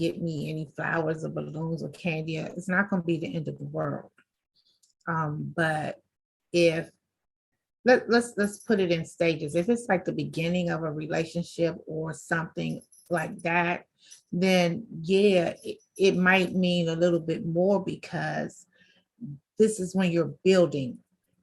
get me any flowers or balloons or candy, it's not going to be the end of the world. But if let's put it in stages. If it's like the beginning of a relationship or something like that, then yeah, it might mean a little bit more because this is when you're building.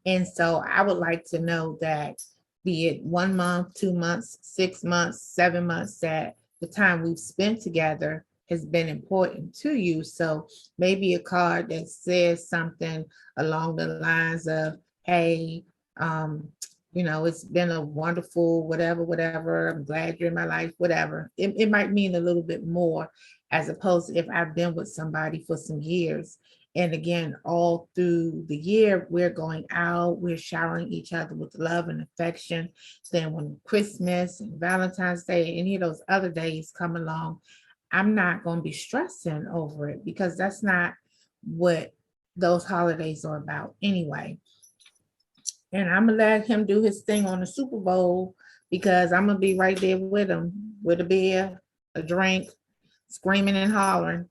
And so I would like to know that, be it 1 month, 2 months, 6 months, 7 months, that the time we've spent together has been important to you. So maybe a card that says something along the lines of, hey, um, it's been a wonderful whatever, whatever. I'm glad you're in my life, whatever. It might mean a little bit more as opposed to if I've been with somebody for some years. And again, all through the year, we're going out, we're showering each other with love and affection. Then when Christmas and Valentine's Day, any of those other days come along, I'm not going to be stressing over it because that's not what those holidays are about anyway. And I'm gonna let him do his thing on the Super Bowl because I'm gonna be right there with him with a beer, a drink, screaming and hollering.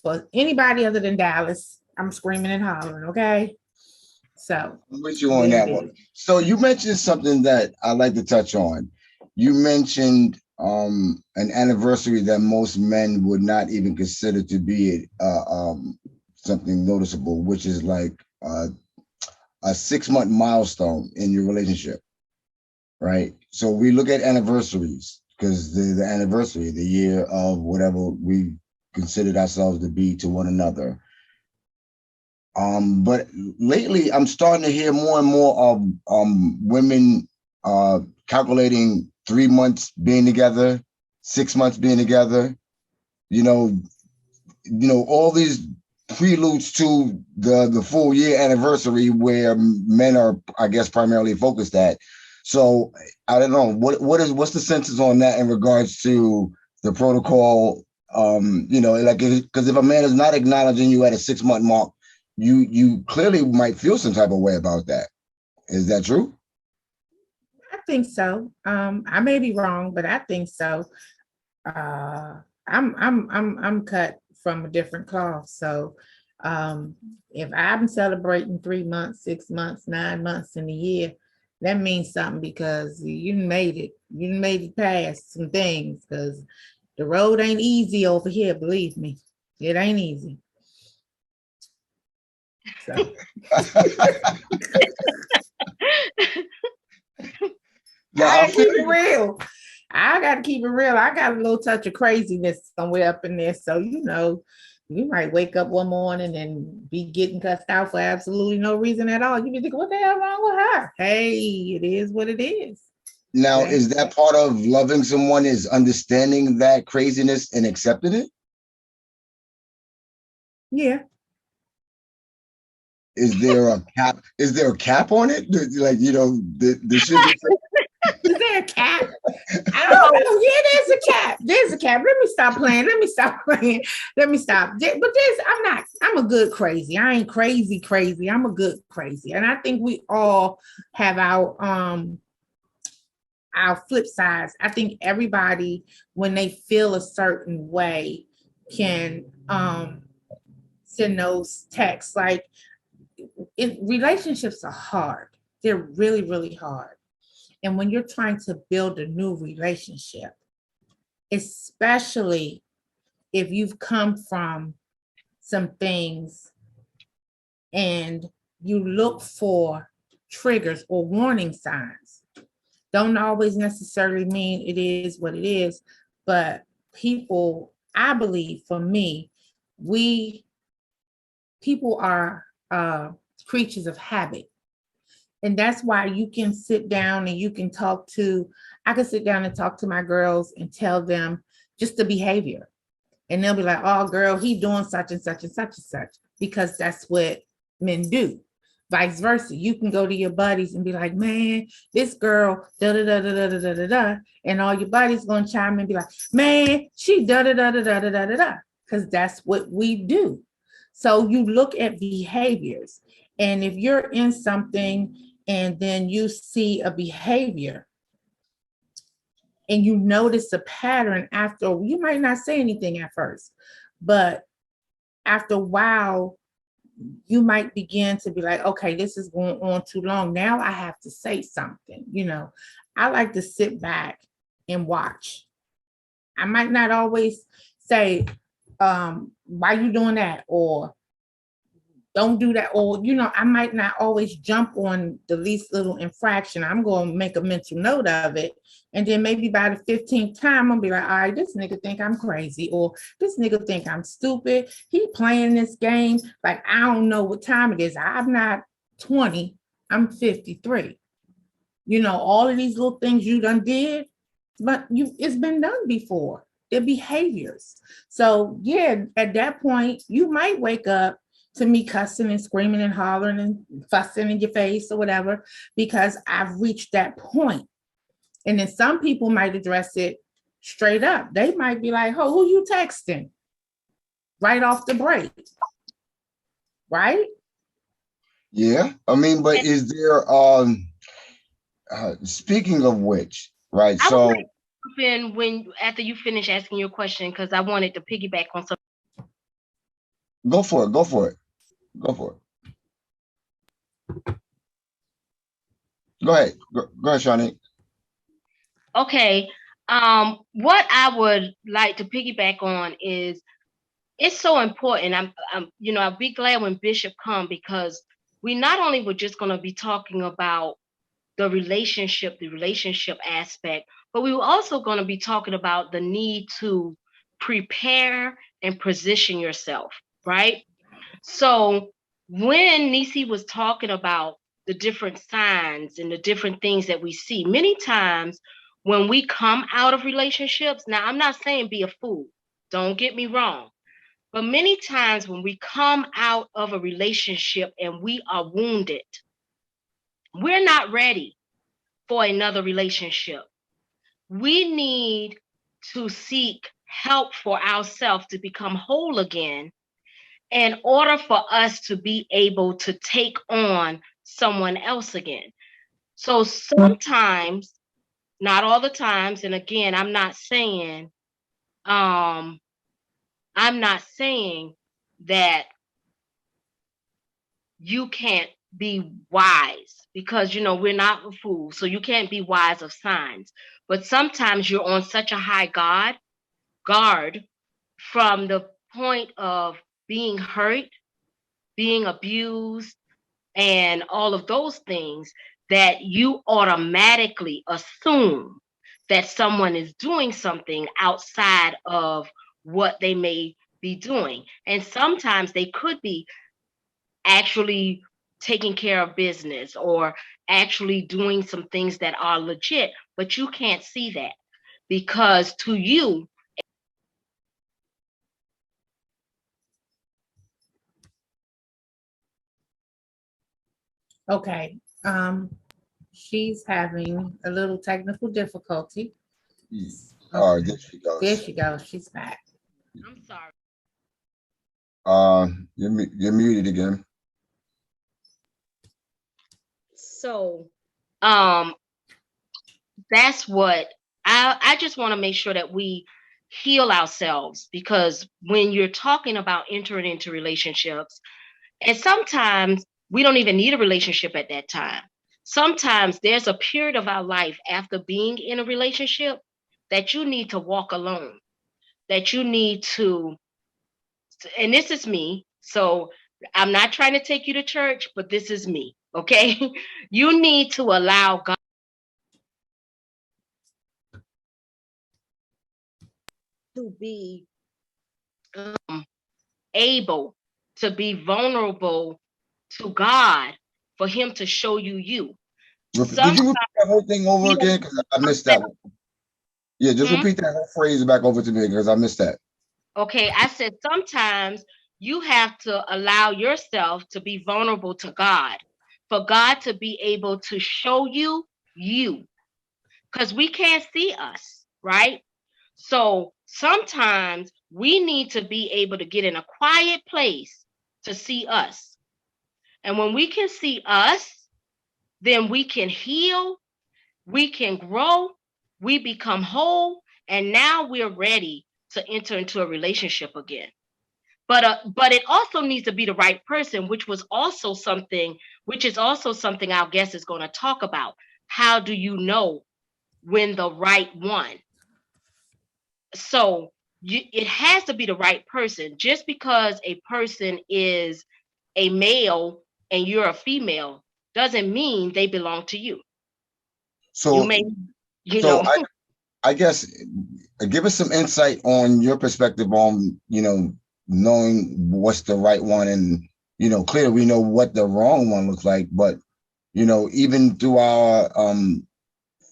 For anybody other than Dallas, I'm screaming and hollering. Okay, so I'm with you on that one. So you mentioned something that I'd like to touch on. You mentioned an anniversary that most men would not even consider to be something noticeable, which is like a 6 month milestone in your relationship, right? So we look at anniversaries because the anniversary, the year of whatever we considered ourselves to be to one another. But lately, I'm starting to hear more and more of women calculating 3 months being together, 6 months being together. You know, all these preludes to the full year anniversary where men are, I guess, primarily focused at. So I don't know what's the census on that in regards to the protocol. Like because if a man is not acknowledging you at a 6 month mark, you clearly might feel some type of way about that. Is that true? I think so. I may be wrong, but I think so. I'm cut from a different cloth. So if I'm celebrating 3 months, 6 months, 9 months in a year, that means something because you made it. You made it past some things because the road ain't easy over here. Believe me, it ain't easy. So. I gotta keep it real. I gotta keep it real. I got a little touch of craziness somewhere up in there. So, you might wake up one morning and be getting cussed out for absolutely no reason at all. You be thinking, what the hell wrong with her? Hey, it is what it is. Now, is that part of loving someone, is understanding that craziness and accepting it? Yeah. Is there a cap? Is there a cap on it? Like, the shit. Is there a cap? I don't know. Yeah, there's a cap. There's a cap. Let me stop playing. Let me stop. But I'm a good crazy. I ain't crazy. I'm a good crazy. And I think we all have our flip sides. I think everybody, when they feel a certain way, can send those texts. Like, relationships are hard. They're really, really hard. And when you're trying to build a new relationship, especially if you've come from some things and you look for triggers or warning signs, don't always necessarily mean it is what it is, but people, I believe for me, people are creatures of habit. And that's why you can sit down and I can sit down and talk to my girls and tell them just the behavior. And they'll be like, oh, girl, he doing such and such and such and such, because that's what men do. Vice versa. You can go to your buddies and be like, man, this girl, da da da da da da da da da. And all your buddies going to chime in and be like, man, she da da da da da da da da da. Because that's what we do. So you look at behaviors. And if you're in something and then you see a behavior and you notice a pattern after, you might not say anything at first, but after a while, you might begin to be like, okay, this is going on too long. Now I have to say something. I like to sit back and watch. I might not always say, why you doing that? Or don't do that. Or, I might not always jump on the least little infraction. I'm going to make a mental note of it. And then maybe by the 15th time, I'll be like, all right, this nigga think I'm crazy. Or this nigga think I'm stupid. He playing this game. Like, I don't know what time it is. I'm not 20. I'm 53. All of these little things you done did, but it's been done before. Their behaviors. So yeah, at that point, you might wake up to me cussing and screaming and hollering and fussing in your face or whatever, because I've reached that point. And then some people might address it straight up. They might be like, oh, who you texting? Right off the break. Right? Yeah. I mean, but is there, speaking of which, right? So after you finish asking your question, because I wanted to piggyback on something. Go for it. Go for it. Go ahead, Shawnee. Okay. What I would like to piggyback on is, it's so important. I'll be glad when Bishop come, because we not only were just going to be talking about the relationship aspect, but we were also going to be talking about the need to prepare and position yourself, right? So when Nisi was talking about the different signs and the different things that we see, many times when we come out of relationships, now I'm not saying be a fool, don't get me wrong, but many times when we come out of a relationship and we are wounded, we're not ready for another relationship. We need to seek help for ourselves to become whole again, in order for us to be able to take on someone else again. So sometimes, not all the times, and again, I'm not saying that you can't be wise, because we're not a fool, so you can't be wise of signs. But sometimes you're on such a high guard from the point of being hurt, being abused, and all of those things, that you automatically assume that someone is doing something outside of what they may be doing. And sometimes they could be actually taking care of business or actually doing some things that are legit, but you can't see that, because to you, Okay. She's having a little technical difficulty. Oh, there she goes. There she goes. She's back. I'm sorry. You're muted again. So, that's what I just want to make sure that we heal ourselves, because when you're talking about entering into relationships, and sometimes we don't even need a relationship at that time. Sometimes there's a period of our life after being in a relationship that you need to walk alone, that you need to, and this is me, so I'm not trying to take you to church, but this is me, okay? You need to allow God to be able to be vulnerable to God, for him to show you. Did you repeat that whole thing over again? Because I missed that one. Yeah, just repeat that whole phrase back over to me, because I missed that. Okay, I said sometimes you have to allow yourself to be vulnerable to God, for God to be able to show you, because we can't see us, right? So sometimes we need to be able to get in a quiet place to see us. And when we can see us, then we can heal, we can grow, we become whole, and now we're ready to enter into a relationship again. But it also needs to be the right person, which is also something our guest is going to talk about. How do you know when the right one? So it has to be the right person. Just because a person is a male and you're a female doesn't mean they belong to you. You So, may, so I guess give us some insight on your perspective on, knowing what's the right one. And, clearly we know what the wrong one looks like, but, even through our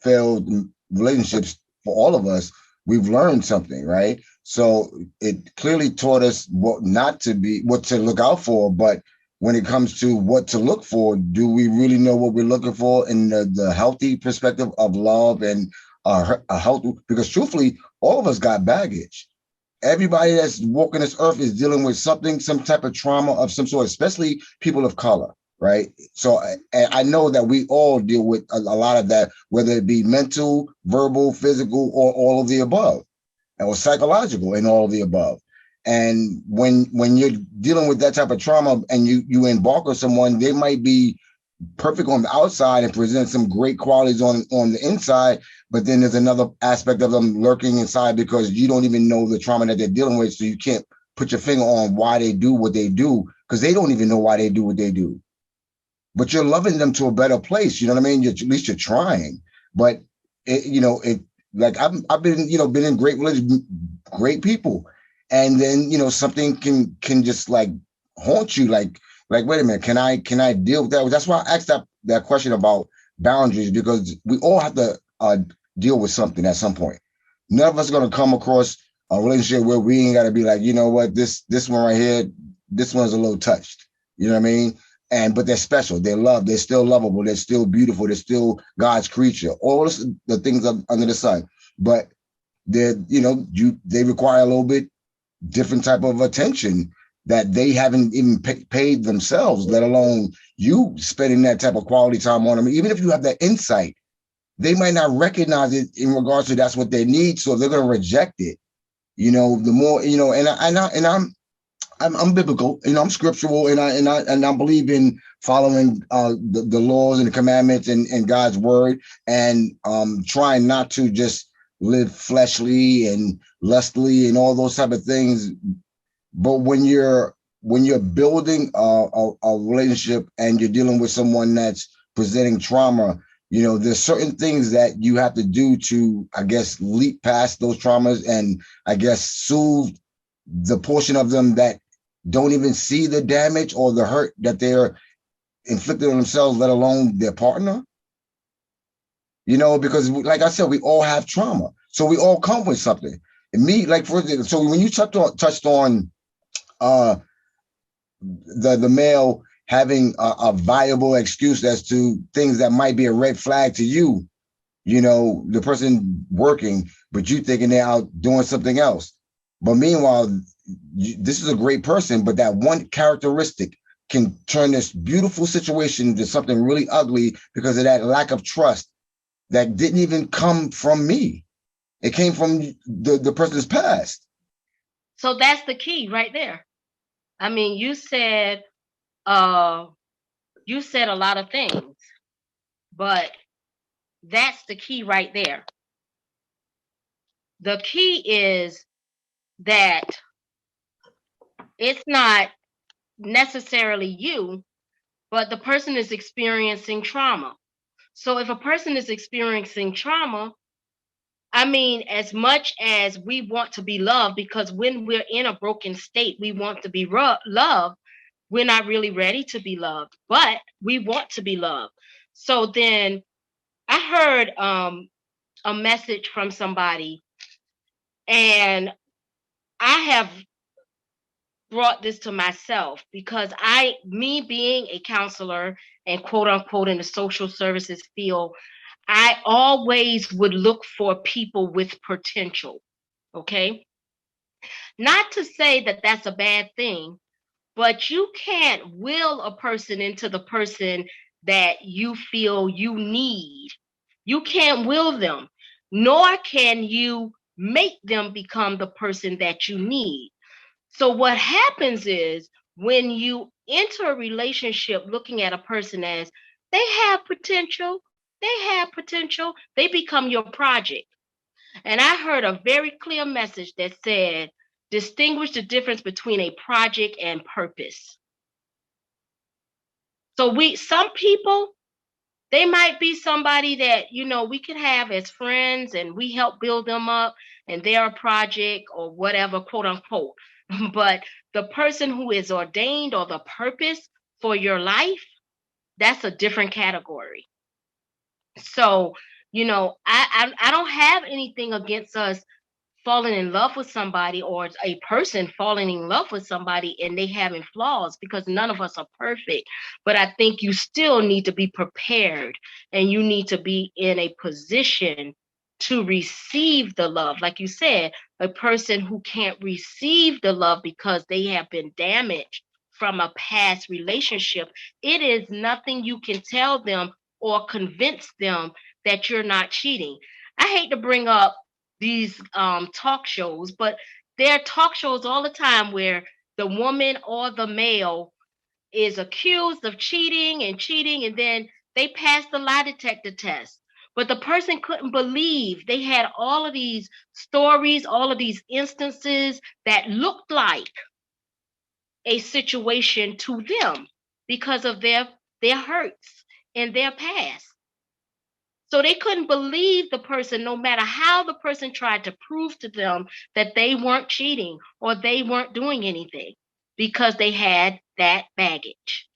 failed relationships for all of us, we've learned something, right? So it clearly taught us what not to be, what to look out for. But when it comes to what to look for, do we really know what we're looking for in the healthy perspective of love and a healthy? Because truthfully, all of us got baggage. Everybody that's walking this earth is dealing with something, some type of trauma of some sort, especially people of color, right? So I know that we all deal with a lot of that, whether it be mental, verbal, physical, or all of the above, or psychological and all of the above. And when you're dealing with that type of trauma and you embark on someone, they might be perfect on the outside and present some great qualities on the inside, but then there's another aspect of them lurking inside because you don't even know the trauma that they're dealing with, so you can't put your finger on why they do what they do, because they don't even know why they do what they do. But you're loving them to a better place. You know what I mean? At least you're trying. But like I've been in great religion, great people, and then something can just like haunt you. Like wait a minute, can I deal with that? That's why I asked that question about boundaries, because we all have to deal with something at some point. None of us are gonna come across a relationship where we ain't gotta be like, you know what, this one right here, this one's a little touched. You know what I mean? But they're special. They're loved. They're still lovable. They're still beautiful. They're still God's creature. All the things under the sun. But they require a little bit different type of attention that they haven't even paid themselves, let alone you spending that type of quality time on them. Even if you have that insight, they might not recognize it in regards to that's what they need. So they're going to reject it. The more, I'm biblical, I'm scriptural, and I believe in following the laws and the commandments and God's word, and trying not to just live fleshly and lustily and all those type of things. But when you're building a relationship and you're dealing with someone that's presenting trauma, there's certain things that you have to do to, I guess, leap past those traumas and, I guess, soothe the portion of them that don't even see the damage or the hurt that they're inflicting on themselves, let alone their partner. Because like I said, we all have trauma. So we all come with something. And me, like, for example, so when you touched on the male having a viable excuse as to things that might be a red flag to you, the person working, but you thinking they're out doing something else. But meanwhile, this is a great person, but that one characteristic can turn this beautiful situation into something really ugly because of that lack of trust that didn't even come from me. It came from the person's past. So that's the key right there. I mean, you said a lot of things, but that's the key right there. The key is that it's not necessarily you, but the person is experiencing trauma. So if a person is experiencing trauma, I mean, as much as we want to be loved, because when we're in a broken state, we want to be loved. We're not really ready to be loved, but we want to be loved. So then I heard a message from somebody, and I have brought this to myself because me being a counselor and quote unquote in the social services field, I always would look for people with potential. Okay. Not to say that that's a bad thing, but you can't will a person into the person that you feel you need. You can't will them. nor can you make them become the person that you need. So what happens is when you enter a relationship looking at a person as they have potential, they become your project. And I heard a very clear message that said, distinguish the difference between a project and purpose. So some people, they might be somebody that, we could have as friends and we help build them up and they're a project or whatever, quote unquote. But the person who is ordained or the purpose for your life, that's a different category. So, I don't have anything against us falling in love with somebody or a person falling in love with somebody and they having flaws, because none of us are perfect. But I think you still need to be prepared and you need to be in a position to receive the love. Like you said, a person who can't receive the love because they have been damaged from a past relationship, it is nothing you can tell them or convince them that you're not cheating. I hate to bring up these talk shows, but there are talk shows all the time where the woman or the male is accused of cheating, and then they pass the lie detector test. But the person couldn't believe they had all of these stories, all of these instances that looked like a situation to them because of their hurts in their past. So they couldn't believe the person, no matter how the person tried to prove to them that they weren't cheating or they weren't doing anything, because they had that baggage.